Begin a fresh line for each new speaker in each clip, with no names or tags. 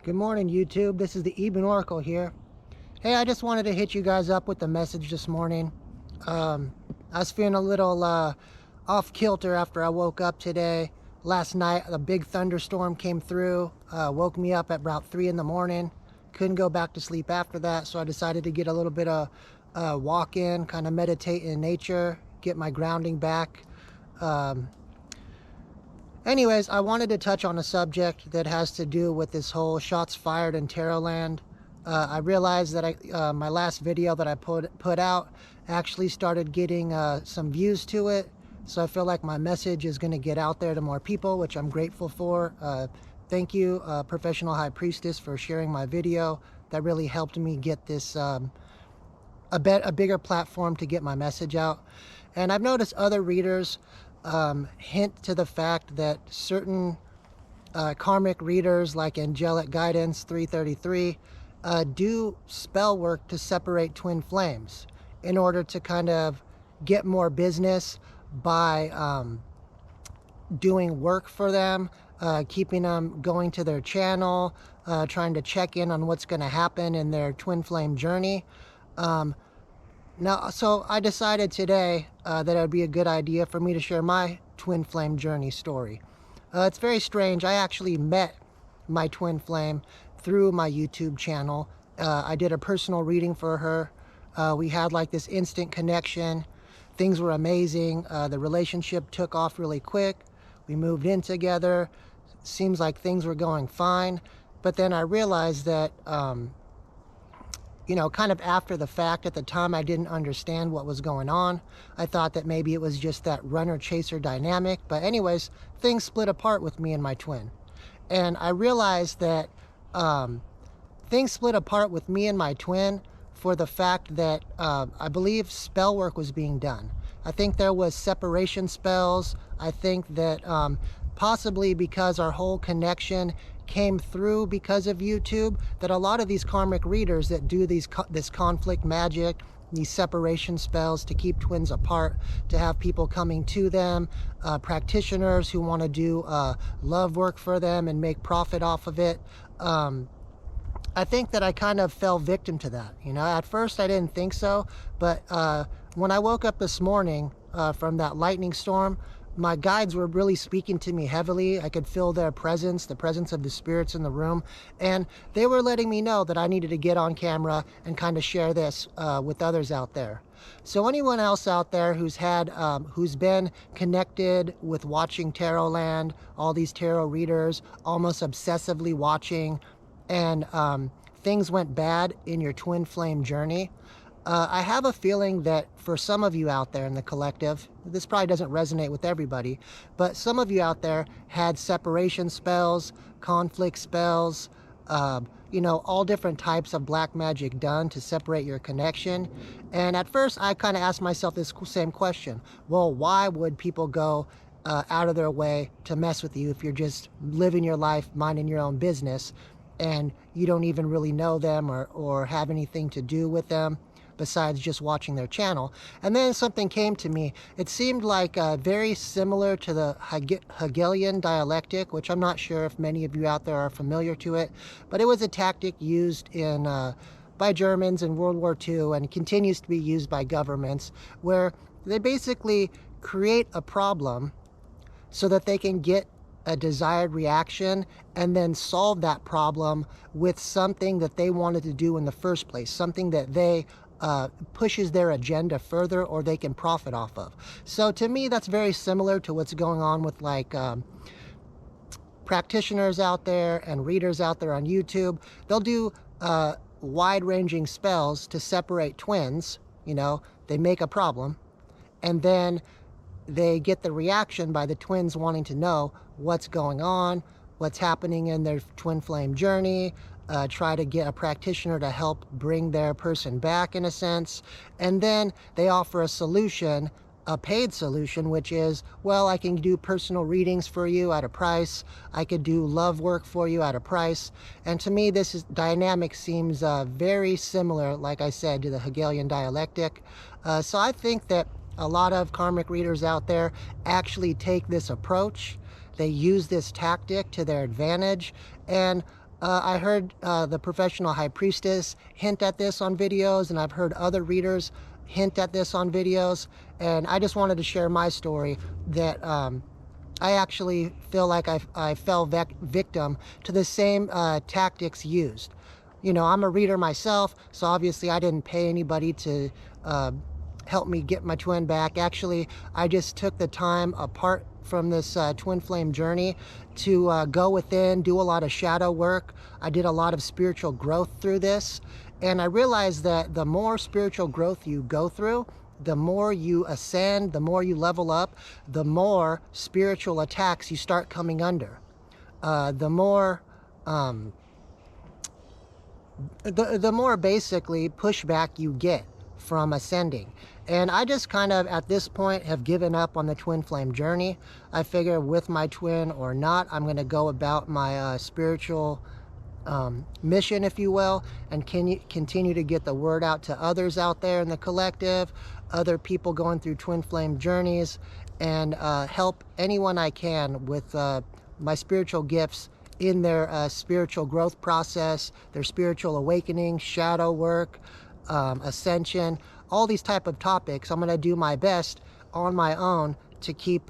Good morning, YouTube. This is the Eben Oracle here. Hey, I just wanted to hit you guys up with the message this morning. I was feeling a little off kilter after I woke up today. Last night, a big thunderstorm came through, woke me up at about 3 in the morning. Couldn't go back to sleep after that, so I decided to get a little bit of walk in, kind of meditate in nature, get my grounding back. Anyways, I wanted to touch on a subject that has to do with this whole shots fired in Tarotland. I realized that my last video that I put out actually started getting some views to it. So I feel like my message is going to get out there to more people, which I'm grateful for. Thank you, Professional High Priestess, for sharing my video. That really helped me get this a bigger platform to get my message out. And I've noticed other readers hint to the fact that certain karmic readers like Angelic Guidance 333 do spell work to separate twin flames in order to kind of get more business by doing work for them, keeping them going to their channel, trying to check in on what's going to happen in their twin flame journey. So I decided today that it would be a good idea for me to share my twin flame journey story. It's very strange. I actually met my twin flame through my YouTube channel. I did a personal reading for her. We had like this instant connection. Things were amazing. The relationship took off really quick. We moved in together. Seems like things were going fine. But then I realized that you know, kind of after the fact, at the time I didn't understand what was going on. I thought that maybe it was just that runner-chaser dynamic. But anyways, things split apart with me and my twin. And I realized that things split apart with me and my twin for the fact that I believe spell work was being done. I think there was separation spells. I think that possibly because our whole connection came through because of YouTube, that a lot of these karmic readers that do this conflict magic, these separation spells to keep twins apart, to have people coming to them, practitioners who want to do love work for them and make profit off of it. I think that I kind of fell victim to that. You know, at first I didn't think so, but when I woke up this morning from that lightning storm, my guides were really speaking to me heavily. I could feel their presence, the presence of the spirits in the room. And they were letting me know that I needed to get on camera and kind of share this with others out there. So anyone else out there who's been connected with watching Tarotland, all these tarot readers, almost obsessively watching, and things went bad in your twin flame journey, I have a feeling that for some of you out there in the collective, this probably doesn't resonate with everybody, but some of you out there had separation spells, conflict spells, you know, all different types of black magic done to separate your connection. And at first I kind of asked myself this same question. Well, why would people go out of their way to mess with you if you're just living your life, minding your own business, and you don't even really know them or have anything to do with them besides just watching their channel? And then something came to me. It seemed like very similar to the Hegelian dialectic, which I'm not sure if many of you out there are familiar to it, but it was a tactic used by Germans in World War II and continues to be used by governments, where they basically create a problem so that they can get a desired reaction and then solve that problem with something that they wanted to do in the first place, something that they pushes their agenda further or they can profit off of. So to me, that's very similar to what's going on with like practitioners out there and readers out there on YouTube. They'll do wide-ranging spells to separate twins. You know, they make a problem and then they get the reaction by the twins wanting to know what's going on, what's happening in their twin flame journey, try to get a practitioner to help bring their person back in a sense. And then they offer a solution, a paid solution, which is, well, I can do personal readings for you at a price. I could do love work for you at a price. And to me, this dynamic seems very similar, like I said, to the Hegelian dialectic. So I think that a lot of karmic readers out there actually take this approach. They use this tactic to their advantage. And I heard the professional high priestess hint at this on videos, and I've heard other readers hint at this on videos, and I just wanted to share my story that I actually feel like I fell victim to the same tactics used. You know, I'm a reader myself, so obviously I didn't pay anybody to uh, help me get my twin back. Actually, I just took the time apart from this twin flame journey to go within, do a lot of shadow work. I did a lot of spiritual growth through this, and I realized that the more spiritual growth you go through, the more you ascend, the more you level up, the more spiritual attacks you start coming under. The more the more basically pushback you get from ascending. And I just kind of at this point have given up on the twin flame journey. I figure with my twin or not, I'm going to go about my spiritual mission, if you will, and continue to get the word out to others out there in the collective, other people going through twin flame journeys, and help anyone I can with my spiritual gifts in their spiritual growth process, their spiritual awakening, shadow work, ascension, all these type of topics. I'm going to do my best on my own to keep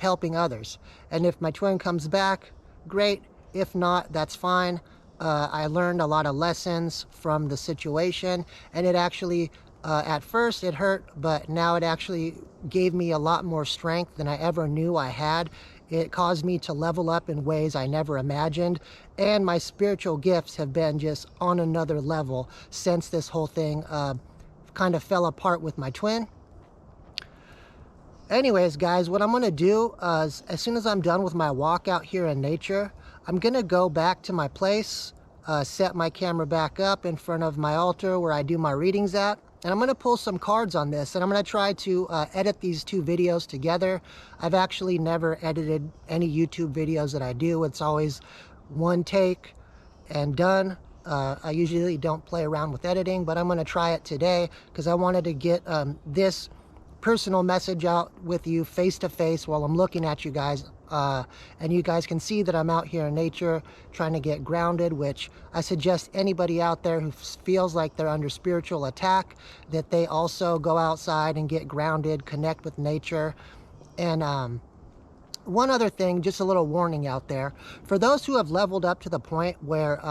helping others. And if my twin comes back, great. If not, that's fine. I learned a lot of lessons from the situation, and it actually, at first it hurt, but now it actually gave me a lot more strength than I ever knew I had. It caused me to level up in ways I never imagined, and my spiritual gifts have been just on another level since this whole thing kind of fell apart with my twin. Anyways, guys, what I'm going to do is as soon as I'm done with my walk out here in nature, I'm going to go back to my place, set my camera back up in front of my altar where I do my readings at, and I'm going to pull some cards on this, and I'm going to try to edit these two videos together. I've actually never edited any YouTube videos that I do. It's always one take and done. I usually don't play around with editing, but I'm going to try it today because I wanted to get this personal message out with you face to face while I'm looking at you guys, and you guys can see that I'm out here in nature trying to get grounded, which I suggest anybody out there who feels like they're under spiritual attack that they also go outside and get grounded, connect with nature. And one other thing, just a little warning out there for those who have leveled up to the point where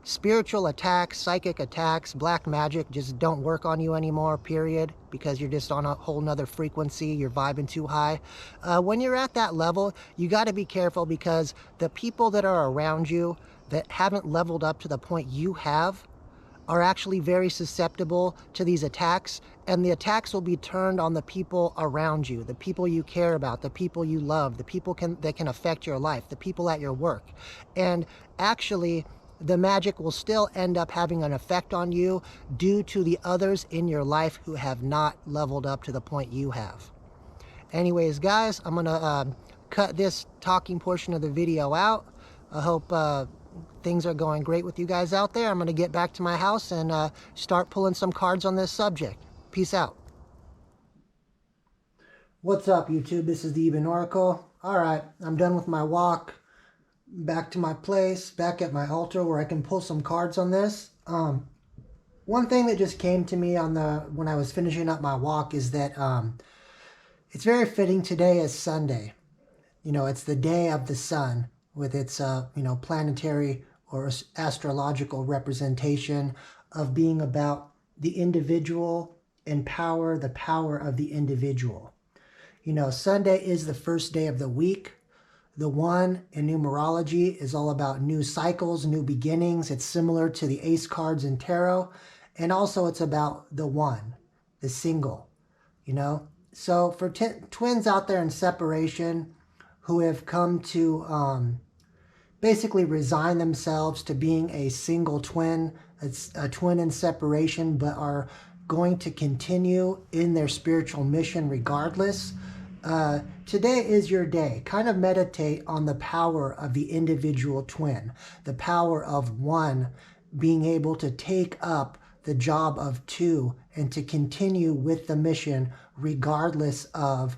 spiritual attacks, psychic attacks, black magic just don't work on you anymore, period, because you're just on a whole nother frequency, you're vibing too high. When you're at that level, you got to be careful because the people that are around you that haven't leveled up to the point you have are actually very susceptible to these attacks, and the attacks will be turned on the people around you, the people you care about, the people you love, the people that can affect your life, the people at your work. And actually, the magic will still end up having an effect on you due to the others in your life who have not leveled up to the point you have. Anyways, guys, I'm going to cut this talking portion of the video out. I hope things are going great with you guys out there. I'm going to get back to my house and start pulling some cards on this subject. Peace out. What's up, YouTube? This is the Even Oracle. All right, I'm done with my walk. Back to my place, back at my altar where I can pull some cards on this. One thing that just came to me when I was finishing up my walk is that it's very fitting today is Sunday. You know, it's the day of the sun with its planetary or astrological representation of being about the individual and power, the power of the individual. You know, Sunday is the first day of the week. The one in numerology is all about new cycles, new beginnings. It's similar to the ace cards in tarot. And also it's about the one, the single, you know. So for twins out there in separation who have come to basically resign themselves to being a single twin, it's a twin in separation, but are going to continue in their spiritual mission regardless, today is your day. Kind of meditate on the power of the individual twin, the power of one being able to take up the job of two and to continue with the mission regardless of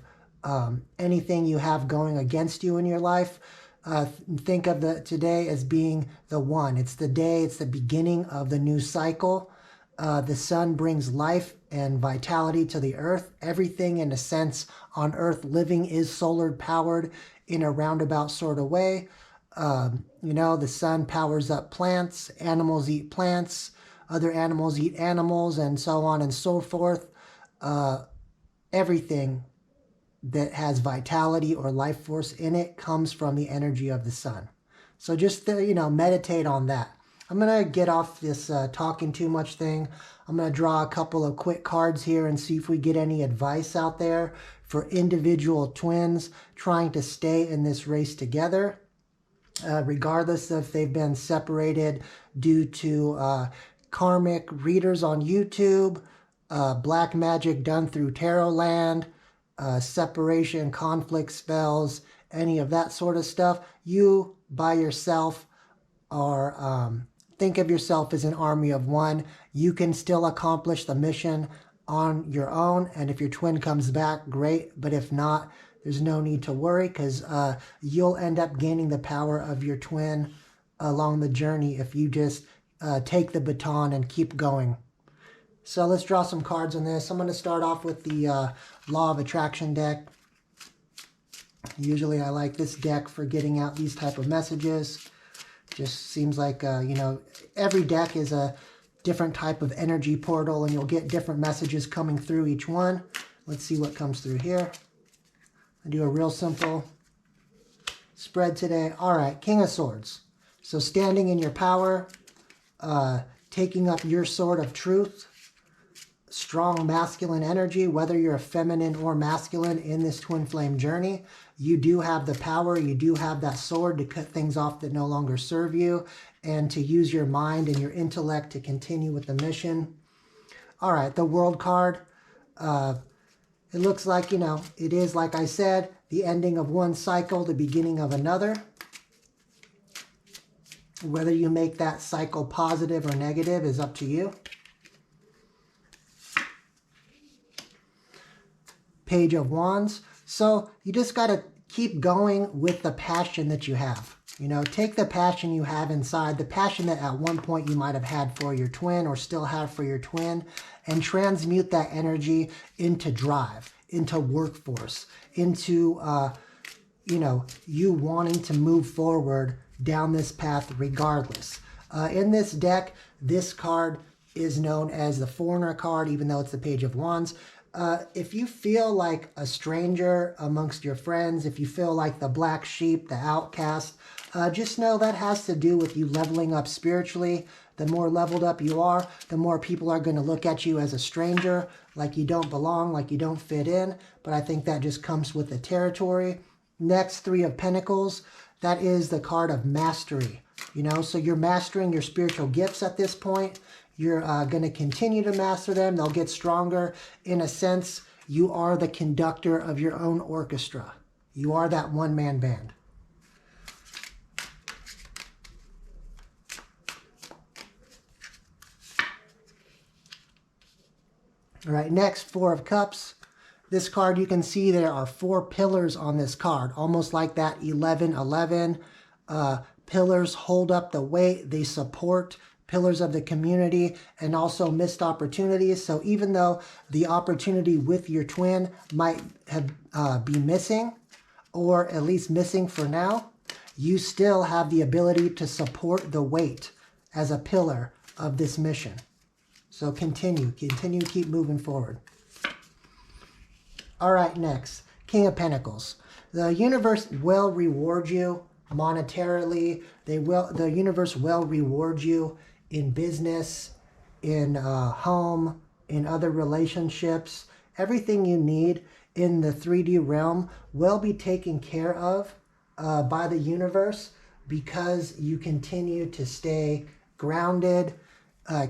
anything you have going against you in your life. Think of today as being the one. It's the day, it's the beginning of the new cycle. The sun brings life and vitality to the earth. Everything, in a sense, on earth living is solar powered in a roundabout sort of way. The sun powers up plants, animals eat plants, other animals eat animals, and so on and so forth. Everything that has vitality or life force in it comes from the energy of the sun. So just, meditate on that. I'm going to get off this talking too much thing. I'm going to draw a couple of quick cards here and see if we get any advice out there for individual twins trying to stay in this race together, regardless if they've been separated due to karmic readers on YouTube, black magic done through Tarotland, separation, conflict spells, any of that sort of stuff. You, by yourself, are think of yourself as an army of one. You can still accomplish the mission on your own, and if your twin comes back, great. But if not, there's no need to worry, because you'll end up gaining the power of your twin along the journey if you just take the baton and keep going. So let's draw some cards on this. I'm going to start off with the Law of Attraction deck. Usually I like this deck for getting out these type of messages. Just seems like, every deck is a different type of energy portal, and you'll get different messages coming through each one. Let's see what comes through here. I do a real simple spread today. All right, King of Swords. So standing in your power, taking up your sword of truth, strong masculine energy, whether you're feminine or masculine in this twin flame journey. You do have the power, you do have that sword to cut things off that no longer serve you, and to use your mind and your intellect to continue with the mission. All right, the World card. It looks like, it is, like I said, the ending of one cycle, the beginning of another. Whether you make that cycle positive or negative is up to you. Page of Wands. So you just got to keep going with the passion that you have. Take the passion you have inside, the passion that at one point you might have had for your twin or still have for your twin, and transmute that energy into drive, into workforce, into, you wanting to move forward down this path regardless. In this deck, this card is known as the Foreigner card, even though it's the Page of Wands. If you feel like a stranger amongst your friends, if you feel like the black sheep, the outcast, just know that has to do with you leveling up spiritually. The more leveled up you are, the more people are going to look at you as a stranger, like you don't belong, like you don't fit in. But I think that just comes with the territory. Next, Three of Pentacles. That is the card of mastery. So you're mastering your spiritual gifts at this point. You're going to continue to master them. They'll get stronger. In a sense, you are the conductor of your own orchestra. You are that one-man band. All right, next, Four of Cups. This card, you can see there are 4 pillars on this card, almost like that 11-11. Pillars hold up the weight. They support pillars of the community, and also missed opportunities. So even though the opportunity with your twin might have be missing, or at least missing for now, you still have the ability to support the weight as a pillar of this mission. So continue, keep moving forward. All right, next, King of Pentacles. The universe will reward you monetarily. The universe will reward you in business, in home, in other relationships. Everything you need in the 3D realm will be taken care of by the universe, because you continue to stay grounded,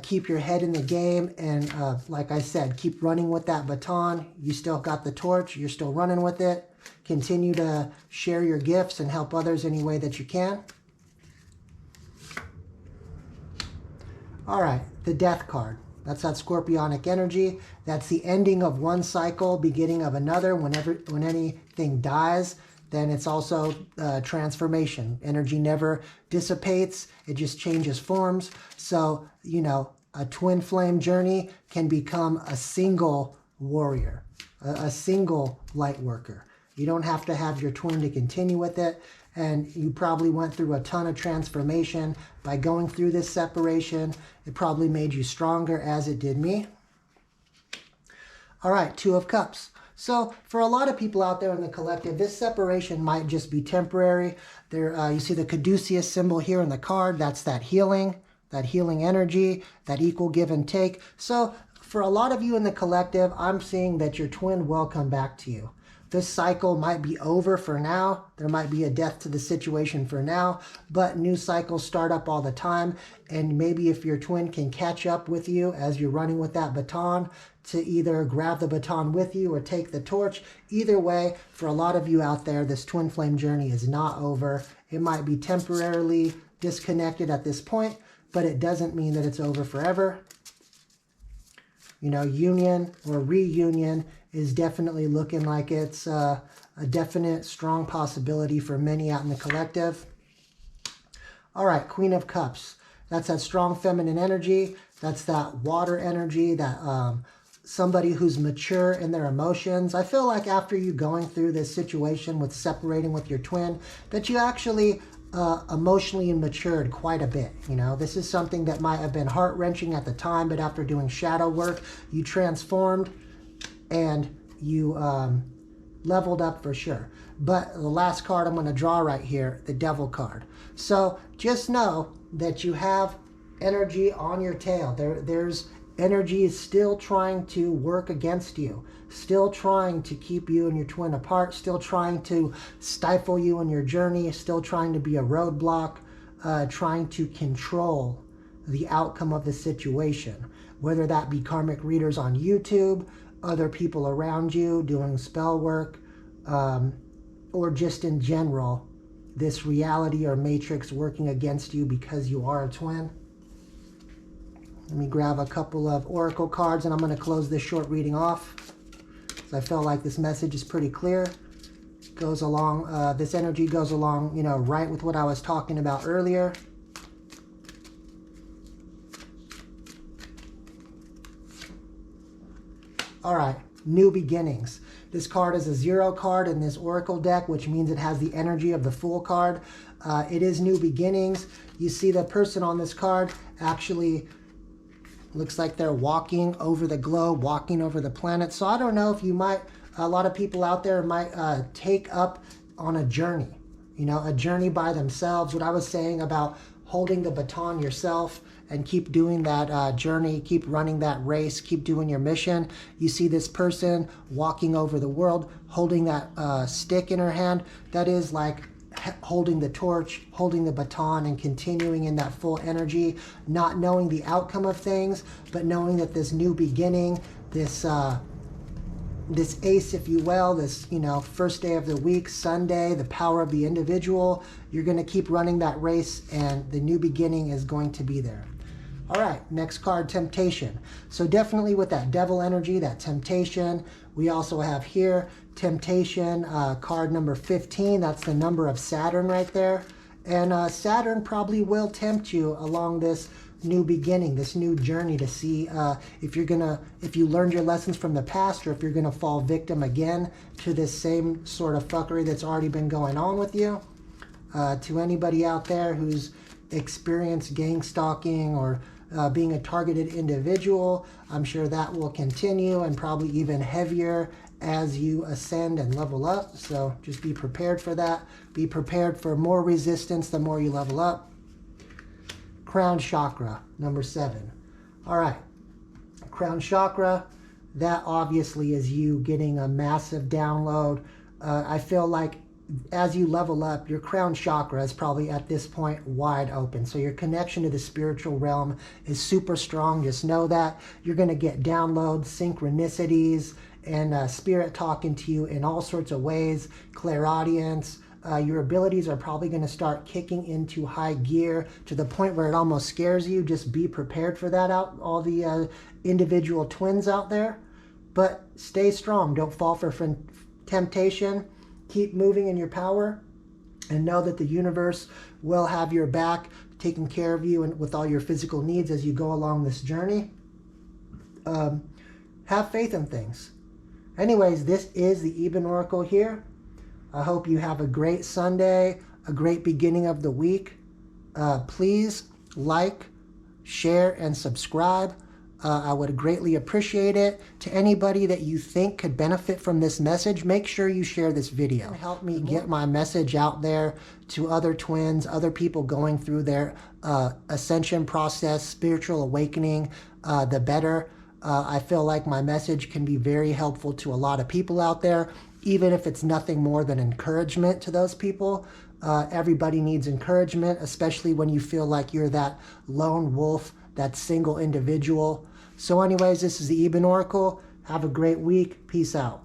keep your head in the game, and like I said, keep running with that baton. You still got the torch, you're still running with it. Continue to share your gifts and help others any way that you can. All right, the Death card. That's that scorpionic energy. That's the ending of one cycle, beginning of another. When anything dies, then it's also transformation. Energy never dissipates, it just changes forms. So, you know, a twin flame journey can become a single warrior, a single light worker. You don't have to have your twin to continue with it. And you probably went through a ton of transformation by going through this separation. It probably made you stronger, as it did me. All right, Two of Cups. So for a lot of people out there in the collective, this separation might just be temporary. There, you see the caduceus symbol here in the card. That's that healing energy, that equal give and take. So for a lot of you in the collective, I'm seeing that your twin will come back to you. This cycle might be over for now. There might be a death to the situation for now, but new cycles start up all the time. And maybe if your twin can catch up with you as you're running with that baton, to either grab the baton with you or take the torch. Either way, for a lot of you out there, this twin flame journey is not over. It might be temporarily disconnected at this point, but it doesn't mean that it's over forever. You know, union or reunion is definitely looking like it's a definite strong possibility for many out in the collective. All right, Queen of Cups. That's that strong feminine energy. That's that water energy, that somebody who's mature in their emotions. I feel like after you going through this situation with separating with your twin, that you actually emotionally matured quite a bit. You know, this is something that might have been heart-wrenching at the time, but after doing shadow work, you transformed and you leveled up for sure. But the last card I'm going to draw right here, the Devil card. So just know that you have energy on your tail. There's energy is still trying to work against you, still trying to keep you and your twin apart, still trying to stifle you in your journey, still trying to be a roadblock, trying to control the outcome of the situation, whether that be karmic readers on YouTube, other people around you doing spell work, or just in general, this reality or matrix working against you because you are a twin. Let me grab a couple of oracle cards and I'm going to close this short reading off. So I feel like this message is pretty clear. Goes along, this energy goes along, you know, right with what I was talking about earlier. All right, new beginnings. This card is a 0 card in this oracle deck, which means it has the energy of the Fool card. It is new beginnings. You see the person on this card actually looks like they're walking over the globe, walking over the planet. So I don't know if you might, a lot of people out there might take up on a journey, you know, a journey by themselves. What I was saying about holding the baton yourself and keep doing that journey, keep running that race, keep doing your mission. You see this person walking over the world, holding that stick in her hand. That is like holding the torch, holding the baton, and continuing in that full energy, not knowing the outcome of things, but knowing that this new beginning, this ace, if you will, this, you know, first day of the week, Sunday, the power of the individual, you're going to keep running that race and the new beginning is going to be there. All right, next card, Temptation. So definitely with that devil energy, that temptation, we also have here Temptation, card number 15. That's the number of Saturn right there. And Saturn probably will tempt you along this new beginning, this new journey to see if you learned your lessons from the past or if you're gonna fall victim again to this same sort of fuckery that's already been going on with you. To anybody out there who's experienced gang stalking or being a targeted individual, I'm sure that will continue and probably even heavier as you ascend and level up. So just be prepared for that. Be prepared for more resistance the more you level up. Crown chakra, number 7. All right, crown chakra, that obviously is you getting a massive download. I feel like as you level up, your crown chakra is probably at this point wide open. So your connection to the spiritual realm is super strong. Just know that you're going to get downloads, synchronicities, and spirit talking to you in all sorts of ways, clairaudience. Your abilities are probably going to start kicking into high gear to the point where it almost scares you. Just be prepared for that out, all the individual twins out there. But stay strong. Don't fall for temptation. Keep moving in your power and know that the universe will have your back, taking care of you and with all your physical needs as you go along this journey. Have faith in things. Anyways, this is the Eben Oracle here. I hope you have a great Sunday, a great beginning of the week. Please like, share, and subscribe. I would greatly appreciate it. To anybody that you think could benefit from this message, make sure you share this video. Help me get my message out there to other twins, other people going through their ascension process, spiritual awakening, the better. I feel like my message can be very helpful to a lot of people out there, even if it's nothing more than encouragement to those people. Everybody needs encouragement, especially when you feel like you're that lone wolf, that single individual. So anyways, this is the Eben Oracle. Have a great week. Peace out.